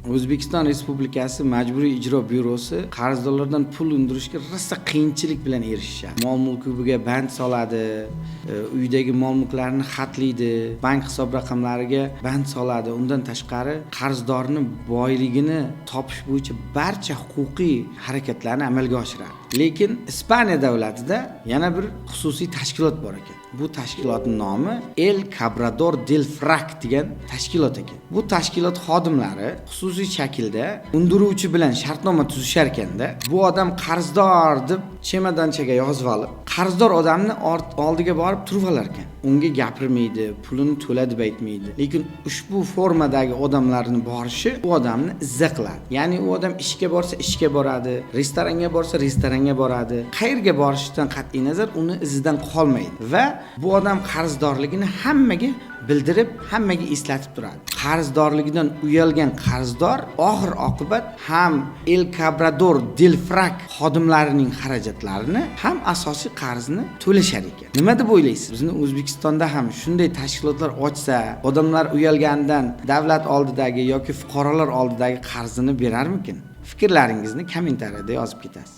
O'zbekiston Respublikasi Majburiy ijro byurosi qarzdorlardan pul undirishga rosa qiyinchilik bilan erishishadi. Mol-mulkiga band soladi, uydagi mol-mulklarni xatlaydi, bank hisob raqamlariga band soladi. Undan tashqari qarzdorning boyligini topish bo'yicha barcha huquqiy harakatlarni amalga oshiradi. Lekin Ispaniya davlatida yana bir xususiy tashkilot bor ekan. Bu tashkilotning nomi El Cobrador del Frac degan tashkilot ekan. Bu tashkilot xodimlari xususiy shaklda undiruvchi bilan shartnoma tuzishar ekanda, bu odam qarzdor deb chemodanchaga yozib olib, qarzdor odamni oldiga borib turib olar ekan. Unga gapirmaydi, pulini to'la deb aytmaydi. Lekin ushbu formadagi odamlarning borishi u odamni izza qiladi. Ya'ni u odam ishga borsa ishga boradi, restoranga borsa restoranga boradi. Qayerga borishidan qat'iy nazar uni izidan qolmaydi va bu odam qarzdorligini hammaga bildirib, hammaga eslatib turadi. Qarzdorligidan uyalgan qarzdor oxir oqibat ham El Cobrador del Frac xodimlarining xarajatlarini, ham asosiy qarzni to'lashar ekan. Nima deb o'ylaysiz? Bizning O'zbekistonda ham shunday tashkilotlar ochsa, odamlar uyalganidan davlat oldidagi yoki fuqarolar oldidagi qarzini berarmikin? Fikrlaringizni kommentariyada yozib ketasiz.